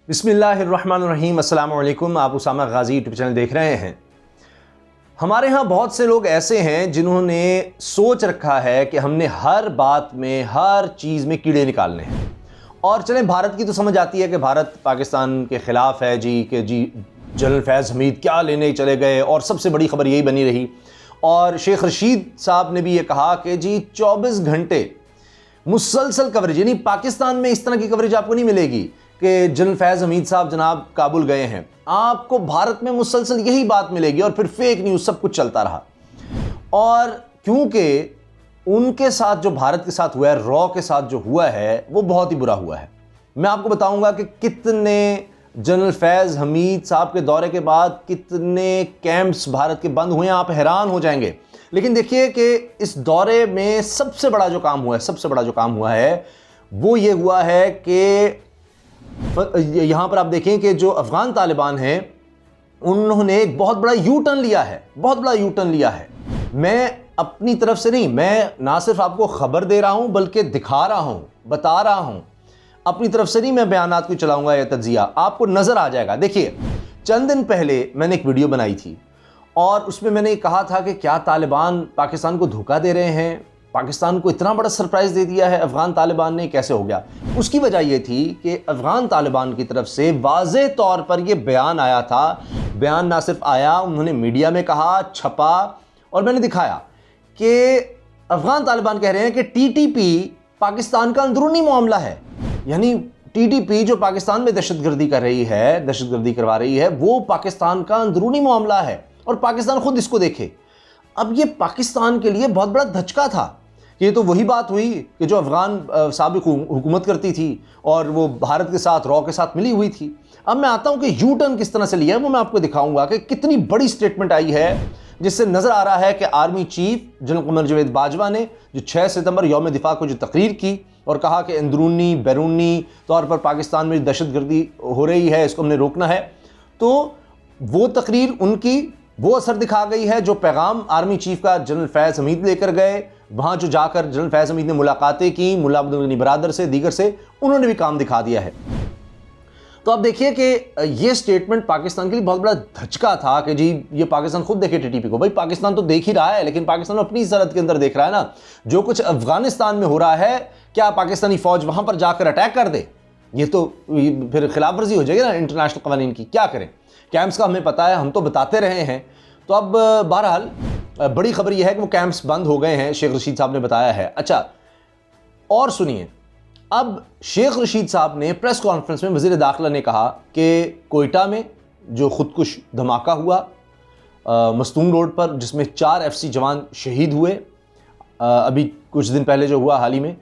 बिस्मिल्लाहिर्रहमानिर्रहीम। अस्सलाम वालेकुम। आप उसामा गाजी यूट्यूब चैनल देख रहे हैं। हमारे यहाँ बहुत से लोग ऐसे हैं जिन्होंने सोच रखा है कि हमने हर बात में, हर चीज़ में कीड़े निकालने हैं। और चलें, भारत की तो समझ आती है कि भारत पाकिस्तान के ख़िलाफ़ है कि जनरल फैज़ हमीद क्या लेने चले गए, और सबसे बड़ी ख़बर यही बनी रही। और शेख रशीद साहब ने भी ये कहा कि 24 घंटे मुसलसल कवरेज, यानी पाकिस्तान में इस तरह की कवरेज आपको नहीं मिलेगी कि जनरल फैज़ हमीद साहब जनाब काबुल गए हैं। आपको भारत में मुसलसल यही बात मिलेगी, और फिर फेक न्यूज़ सब कुछ चलता रहा। और क्योंकि उनके साथ जो भारत के साथ हुआ है, रॉ के साथ जो हुआ है, वो बहुत ही बुरा हुआ है। मैं आपको बताऊंगा कि कितने जनरल फैज़ हमीद साहब के दौरे के बाद कितने कैंप्स भारत के बंद हुए हैं, आप हैरान हो जाएंगे। लेकिन देखिए कि इस दौरे में सबसे बड़ा जो काम हुआ है वो ये हुआ है कि यहाँ पर आप देखें कि जो अफ़गान तालिबान हैं उन्होंने एक बहुत बड़ा यू टर्न लिया है। मैं अपनी तरफ से नहीं, मैं ना सिर्फ आपको ख़बर दे रहा हूँ बल्कि दिखा रहा हूँ, बता रहा हूँ। अपनी तरफ से नहीं मैं बयानात को चलाऊंगा या तज्जिया, आपको नज़र आ जाएगा। देखिए, चंद दिन पहले मैंने एक वीडियो बनाई थी और उसमें मैंने कहा था कि क्या तालिबान पाकिस्तान को धोखा दे रहे हैं, पाकिस्तान को इतना बड़ा सरप्राइज़ दे दिया है अफ़गान तालिबान ने, कैसे हो गया। उसकी वजह यह थी कि अफ़गान तालिबान की तरफ से वाज़े तौर पर यह बयान आया था। बयान ना सिर्फ आया, उन्होंने मीडिया में कहा, छपा, और मैंने दिखाया कि अफ़गान तालिबान कह रहे हैं कि टीटीपी पाकिस्तान का अंदरूनी मामला है। यानी टीटीपी जो पाकिस्तान में दहशतगर्दी कर रही है, दहशतगर्दी करवा रही है, वो पाकिस्तान का अंदरूनी मामला है और पाकिस्तान खुद इसको देखे। अब ये पाकिस्तान के लिए बहुत बड़ा धचका था। ये तो वही बात हुई कि जो अफ़गान साबिक़ हुकूमत करती थी और वो भारत के साथ, रॉ के साथ मिली हुई थी। अब मैं आता हूँ कि यू टर्न किस तरह से लिया है, वो मैं आपको दिखाऊंगा कि कितनी बड़ी स्टेटमेंट आई है, जिससे नज़र आ रहा है कि army chief general Qamar Javed Bajwa ने जो 6 सितंबर यौम दिफा को जो तकरीर की और कहा कि अंदरूनी बैरूनी तौर पर पाकिस्तान में दहशतगर्दी हो रही है, इसको हमने रोकना है, तो वो तकरीर उनकी वो असर दिखा गई है। जो पैगाम आर्मी चीफ का जनरल फैज़ हमीद लेकर गए, वहाँ जो जाकर जनरल फैज़ हमीद ने मुलाकातें की मुल्ला अब्दुल गनी बरादर से, दीगर से, उन्होंने भी काम दिखा दिया है। तो अब देखिए कि ये स्टेटमेंट पाकिस्तान के लिए बहुत बड़ा धचका था कि जी ये पाकिस्तान खुद देखे टीटीपी को। भाई पाकिस्तान तो देख ही रहा है, लेकिन पाकिस्तान अपनी सरहद के अंदर देख रहा है ना। जो कुछ अफगानिस्तान में हो रहा है, क्या पाकिस्तानी फौज वहाँ पर जाकर अटैक कर दे? ये तो फिर खिलाफ वर्जी हो जाएगी ना इंटरनेशनल कवानीन की। क्या करें, कैंप्स का हमें पता है, हम तो बताते रहे हैं। तो अब बहरहाल बड़ी खबर यह है कि वो कैंप्स बंद हो गए हैं, शेख रशीद साहब ने बताया है। अच्छा, और सुनिए, अब शेख रशीद साहब ने प्रेस कॉन्फ्रेंस में वज़ीर दाखिला ने कहा कि कोयटा में जो खुदकुश धमाका हुआ मस्तूम रोड पर, जिसमें 4 FC जवान शहीद हुए, अभी कुछ दिन पहले जो हुआ हाल ही में,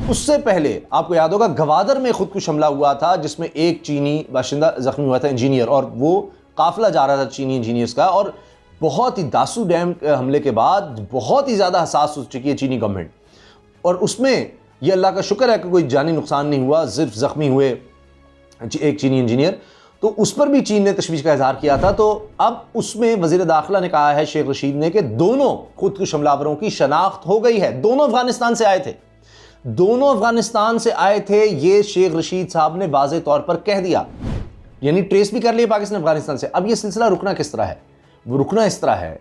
उससे पहले आपको याद होगा गवादर में खुदकुश हमला हुआ था जिसमें एक चीनी बाशिंदा ज़ख्मी हुआ था, इंजीनियर, और वो काफ़िला जा रहा था चीनी इंजीनियर्स का। और बहुत ही दासू डैम हमले के बाद बहुत ही ज़्यादा हसास हो चुकी है चीनी गवर्नमेंट, और उसमें यह अल्लाह का शुक्र है कि कोई जानी नुकसान नहीं हुआ, सिर्फ ज़ख्मी हुए एक चीनी इंजीनियर। तो उस पर भी चीन ने तशवीश का इजहार किया था। तो अब उसमें वज़ीर दाखिला ने कहा है शेख रशीद ने कि दोनों खुदकुश हमलावरों की शनाख्त हो गई है। दोनों अफगानिस्तान से आए थे, ये शेख रशीद साहब ने वाज़े तौर पर कह दिया, यानी ट्रेस भी कर लिया पाकिस्तान अफगानिस्तान से। अब ये सिलसिला रुकना किस तरह है? वो रुकना इस तरह है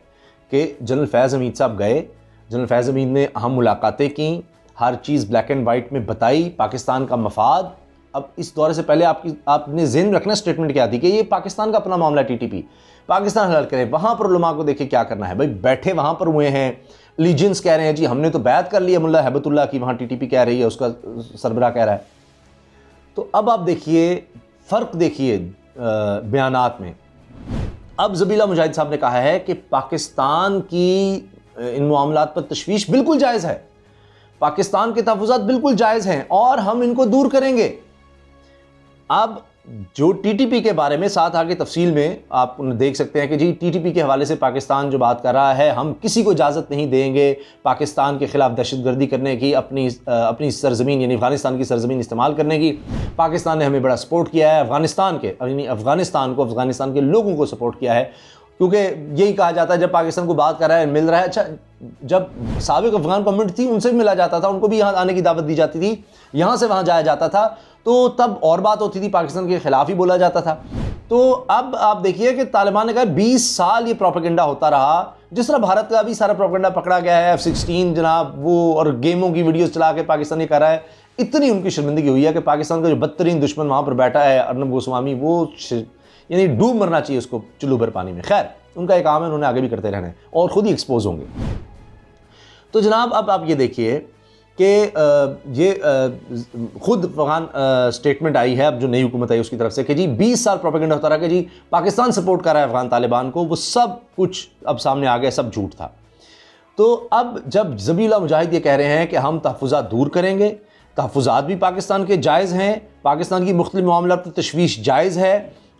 कि जनरल फैज़ हमीद साहब गए, जनरल फैज़ हमीद ने अहम मुलाकातें की, हर चीज़ ब्लैक एंड वाइट में बताई, पाकिस्तान का मफाद। अब इस दौरे से पहले आपने ज़हन रखना स्टेटमेंट क्या थी कि ये पाकिस्तान का अपना मामला, टीटीपी पाकिस्तान हल करे। वहाँ पर उलमा को देखे क्या करना है, भाई बैठे वहाँ पर हुए हैं, लीजेंस कह रहे हैं जी हमने तो बैत कर लिया मुल्ला हैबतुल्लाह की, वहाँ टीटीपी कह रही है, उसका सरबराह कह रहा है। तो अब आप देखिए फ़र्क, देखिए बयानात में। अब ज़बीला मुजाहिद साहब ने कहा है कि पाकिस्तान की इन मामलात पर तशवीश बिल्कुल जायज़ है, पाकिस्तान के तहफ़्फ़ुज़ात बिल्कुल जायज़ हैं और हम इनको दूर करेंगे। अब जो टीटीपी के बारे में साथ आगे तफसील में आप देख सकते हैं कि जी टीटीपी के हवाले से पाकिस्तान जो बात कर रहा है, हम किसी को इजाज़त नहीं देंगे पाकिस्तान के ख़िलाफ़ दहशतगर्दी करने की, अपनी सरज़मीन यानी अफ़गानिस्तान की सरज़मीन इस्तेमाल करने की। पाकिस्तान ने हमें बड़ा सपोर्ट किया है, अफ़गानिस्तान के, यानी अफ़गानिस्तान को, अफ़गानिस्तान के लोगों को सपोर्ट किया है। क्योंकि यही कहा जाता है जब पाकिस्तान को बात कर रहा है, मिल रहा है। अच्छा, जब साबिक अफगान गवर्नमेंट थी उनसे भी मिला जाता था, उनको भी यहाँ आने की दावत दी जाती थी, यहाँ से वहाँ जाया जाता था, तो तब और बात होती थी, पाकिस्तान के खिलाफ ही बोला जाता था। तो अब आप देखिए कि तालिबान ने कहा 20 साल ये प्रोपेगेंडा होता रहा, जिस तरह भारत का भी सारा प्रोपेगेंडा पकड़ा गया है, F-16 जनाब वो, और गेमों की वीडियोस चला के पाकिस्तान ये कर रहा है। इतनी उनकी शर्मिंदगी हुई है कि पाकिस्तान का जो बदतरीन दुश्मन वहाँ पर बैठा है अर्नब गोस्वामी, वो यानी डूब मरना चाहिए उसको चुल्लू भर पानी में। खैर, उनका एक काम है, उन्होंने आगे भी करते रहना है और ख़ुद ही एक्सपोज होंगे। तो जनाब अब आप ये देखिए कि ये खुद अफगान स्टेटमेंट आई है अब जो नई हुकूमत आई उसकी तरफ से कि जी 20 साल प्रोपेगेंडा होता रहा कि जी पाकिस्तान सपोर्ट कर रहा है अफगान तालिबान को, वो सब कुछ अब सामने आ गया, सब झूठ था। तो अब जब ज़बीहुल्लाह मुजाहिद ये कह रहे हैं कि हम तहफ़्फ़ुज़ात दूर करेंगे, तहफ़्फ़ुज़ात भी पाकिस्तान के जायज़ हैं, पाकिस्तान की मुख्तलिफ़ मामलात पर तशवीश जायज़ है,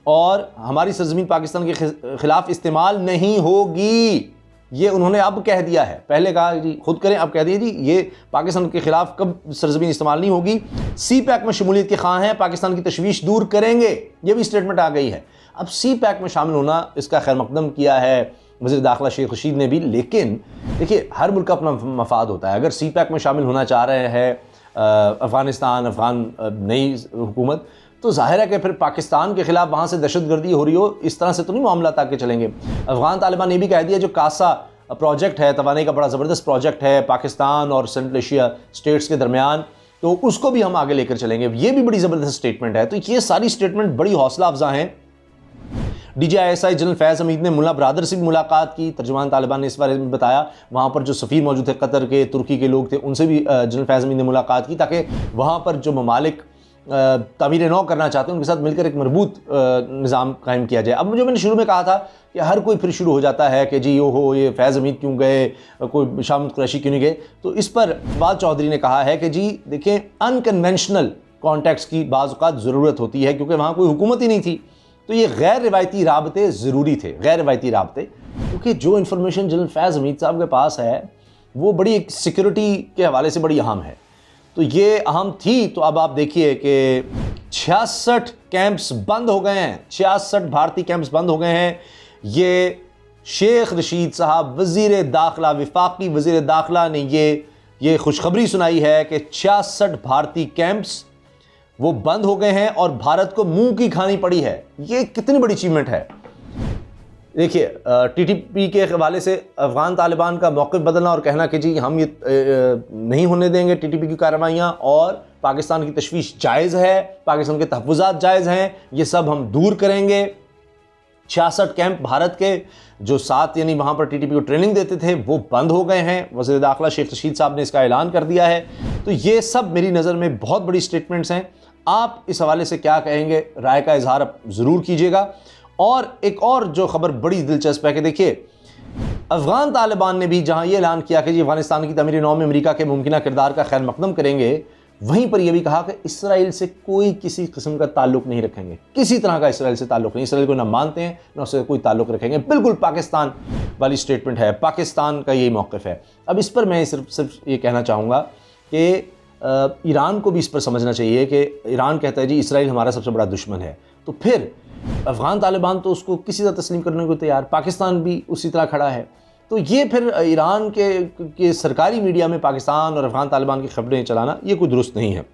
और हमारी सरज़मीन पाकिस्तान के ख़िलाफ़ इस्तेमाल नहीं होगी, ये उन्होंने अब कह दिया है। पहले कहा जी खुद करें, अब कह दिए जी ये पाकिस्तान के ख़िलाफ़ कब सरज़मीन इस्तेमाल नहीं होगी, CPEC में शमूलियत के ख़्वाह हैं, पाकिस्तान की तशवीश दूर करेंगे, ये भी स्टेटमेंट आ गई है। अब CPEC में शामिल होना, इसका खैर मकदम किया है वज़ीर दाखिला शेख रशीद ने भी, लेकिन देखिए हर मुल्क का अपना मफाद होता है। अगर CPEC में शामिल होना चाह रहे हैं अफ़गानिस्तान, अफ़गान नई हुकूमत, तो जाहिर है कि फिर पाकिस्तान के ख़िलाफ़ वहाँ से दहशतगर्दी हो रही हो, इस तरह से तो नहीं मामला आगे चलेंगे। अफ़गान तालिबान ने भी कह दिया जो कासा प्रोजेक्ट है, तवानाई का बड़ा ज़बरदस्त प्रोजेक्ट है पाकिस्तान और सेंट्रल एशिया स्टेट्स के दरमियान, तो उसको भी हम आगे लेकर चलेंगे, ये भी बड़ी ज़बरदस्त स्टेटमेंट है। तो ये सारी स्टेटमेंट बड़ी हौसला अफजा हैं। DGISI जनरल फैज़ हमीद ने मुल्ला ब्रादर से भी मुलाकात की, तर्जुमान तालिबान ने इस बारे में बताया। वहाँ पर जो सफ़ीर मौजूद थे, कतर के, तुर्की के लोग थे, उनसे भी जनरल फैज़ हमीद ने मुलाकात की, ताकि वहाँ पर जो ममालिक तामीर नौ करना चाहते हैं उनके साथ मिलकर एक मजबूत निज़ाम कायम किया जाए। अब जो मैंने शुरू में कहा था कि हर कोई फिर शुरू हो जाता है कि जी ओहो ये फैज़ हमीद क्यों गए, कोई शामिद कुरैशी क्यों नहीं गए, तो इस पर फवाद चौधरी ने कहा है कि जी देखें अनकन्वेंशनल कॉन्टेक्स्ट की बाज़ औक़ात ज़रूरत होती है, क्योंकि वहाँ कोई हुकूमत ही नहीं थी, तो ये गैर रिवायती राबते ज़रूरी थे, गैर रिवायती राबते, क्योंकि जो इन्फॉर्मेशन जनरल फैज़ हमीद साहब के पास है वो बड़ी सिक्योरिटी के हवाले से बड़ी अहम है, तो ये अहम थी। तो अब आप देखिए कि 66 कैंप्स बंद हो गए हैं, 66 भारतीय कैंप्स बंद हो गए हैं। ये शेख रशीद साहब वज़ीर दाखिला, वफाकी वज़ीर दाखिला ने ये खुशखबरी सुनाई है कि 66 भारतीय कैंप्स वो बंद हो गए हैं और भारत को मुंह की खानी पड़ी है। ये कितनी बड़ी अचीवमेंट है। देखिए TTP के हवाले से अफ़गान तालिबान का मौक़िफ़ बदलना और कहना कि जी हम ये नहीं होने देंगे TTP की कार्रवाइयाँ, और पाकिस्तान की तशवीश जायज़ है, पाकिस्तान के तहफ़्फ़ुज़ात जायज़ हैं, ये सब हम दूर करेंगे। 66 कैंप भारत के जो 7 यानी वहाँ पर TTP को ट्रेनिंग देते थे वो बंद हो गए हैं। वज़ीर दाखिला शेख रशीद साहब ने इसका ऐलान कर दिया है। तो ये सब मेरी नज़र में बहुत बड़ी स्टेटमेंट्स हैं। आप इस हवाले से क्या कहेंगे, राय का इजहार आप ज़रूर कीजिएगा। और एक और जो खबर बड़ी दिलचस्प है कि देखिए अफ़गान तालिबान ने भी जहाँ ये ऐलान किया कि जी अफ़गानिस्तान की तमीर नौ में अमेरिका के मुमकिन किरदार का खैर मकदम करेंगे, वहीं पर यह भी कहा कि इसराइल से कोई किसी किस्म का ताल्लुक़ नहीं रखेंगे, किसी तरह का इसराइल से ताल्लुक़ नहीं, इसराइल को ना मानते हैं ना उससे कोई ताल्लुक़ रखेंगे। बिल्कुल पाकिस्तान वाली स्टेटमेंट है, पाकिस्तान का यही मौक़िफ़ है। अब इस पर मैं सिर्फ ये कहना चाहूँगा कि ईरान को भी इस पर समझना चाहिए कि ईरान कहता है जी इसराइल हमारा सबसे बड़ा दुश्मन है, तो फिर अफ़गान तालिबान तो उसको किसी तरह तस्लीम करने को तैयार, पाकिस्तान भी उसी तरह खड़ा है। तो ये फिर ईरान के सरकारी मीडिया में पाकिस्तान और अफ़गान तालिबान की खबरें चलाना ये कोई दुरुस्त नहीं है।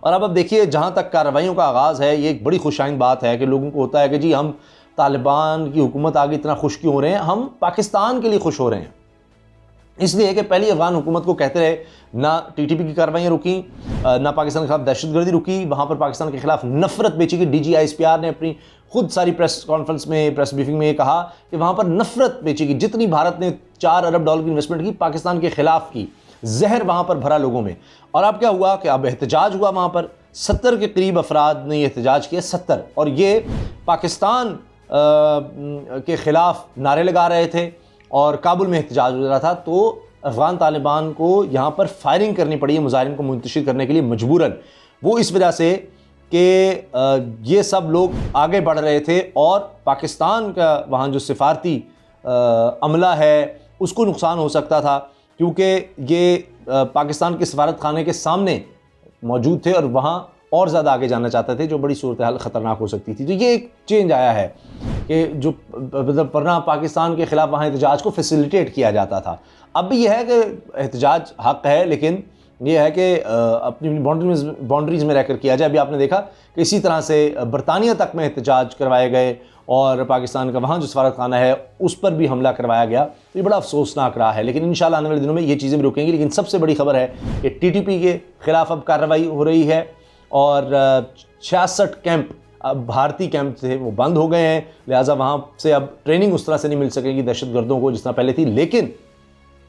और अब देखिए जहाँ तक कार्रवाइयों का आगाज़ है, ये एक बड़ी खुशाइंद बात है कि लोगों को होता है कि जी हम तालिबान की हुकूमत आगे इतना खुश क्यों हो रहे हैं, हम पाकिस्तान के लिए खुश हो रहे हैं। इसलिए कि पहली अफ़गान हुकूमत को कहते रहे ना TTP की कार्रवाइयाँ रुकी, ना पाकिस्तान के खिलाफ दहशतगर्दी रुकी, वहाँ पर पाकिस्तान के खिलाफ नफरत बेची गई। DGISPR ने अपनी खुद सारी प्रेस कॉन्फ्रेंस में, प्रेस ब्रीफिंग में ये कहा कि वहाँ पर नफरत बेची गई। जितनी भारत ने $4 अरब की इन्वेस्टमेंट की पाकिस्तान के खिलाफ की, जहर वहाँ पर भरा लोगों में। और अब क्या हुआ कि अब एहतजाज हुआ, वहाँ पर 70 के करीब अफराद ने एहतजाज किया, 70, और ये पाकिस्तान के ख़िलाफ़ नारे लगा रहे थे और काबुल में एहतजाज हो रहा था। तो अफ़गान तालिबान को यहाँ पर फायरिंग करनी पड़ी है, मुजाहिरीन को मुंतशिर करने के लिए मजबूरन। वो इस वजह से कि ये सब लोग आगे बढ़ रहे थे और पाकिस्तान का वहाँ जो सिफारती अमला है उसको नुकसान हो सकता था, क्योंकि ये पाकिस्तान के सफारत खाने के सामने मौजूद थे और वहाँ और ज़्यादा आगे जाना चाहते थे, जो बड़ी सूरत हाल ख़तरनाक हो सकती थी। तो ये एक चेंज आया है। कि जो मतलब वरना पाकिस्तान के ख़िलाफ़ वहाँ एहतजाज को फैसिलिटेट किया जाता था। अब भी यह है कि एहतजाज हक़ है, लेकिन ये है कि अपनी बाउंड्रीज़ में रहकर किया जाए। अभी आपने देखा कि इसी तरह से बरतानिया तक में एहतजाज करवाए गए और पाकिस्तान का वहाँ जो सफारतखाना है उस पर भी हमला करवाया गया। तो ये बड़ा अफसोसनाक रहा है, लेकिन इंशाल्लाह आने वाले दिनों में ये चीज़ें भी रुकेंगी। लेकिन सबसे बड़ी खबर है कि TTP के ख़िलाफ़ अब कार्रवाई हो रही है और 66 कैंप, अब भारतीय कैंप थे वो बंद हो गए हैं, लिहाजा वहाँ से अब ट्रेनिंग उस तरह से नहीं मिल सकेगी दहशतगर्दों को जिस तरह पहले थी। लेकिन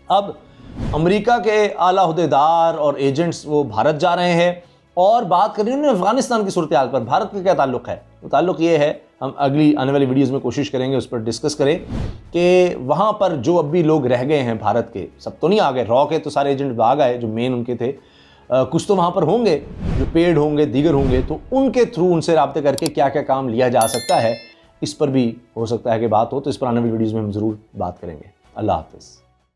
अब अमेरिका के आला अहदेदार और एजेंट्स वो भारत जा रहे हैं और बात कर रहे हैं अफगानिस्तान की सूरत हाल पर। भारत का क्या ताल्लुक़ है? वो ताल्लुक़ ये है, हम अगली आने वाली वीडियोज़ में कोशिश करेंगे उस पर डिस्कस करें कि वहाँ पर जो अब भी लोग रह गए हैं भारत के, सब तो नहीं आ गए, रॉ के तो सारे एजेंट भाग आए जो मेन उनके थे, कुछ तो वहाँ पर होंगे जो पेड होंगे, दीगर होंगे, तो उनके थ्रू उनसे रब्ते करके क्या क्या काम लिया जा सकता है, इस पर भी हो सकता है कि बात हो। तो इस पर आने वाली वीडियोज़ में हम ज़रूर बात करेंगे। अल्लाह हाफ़िज़।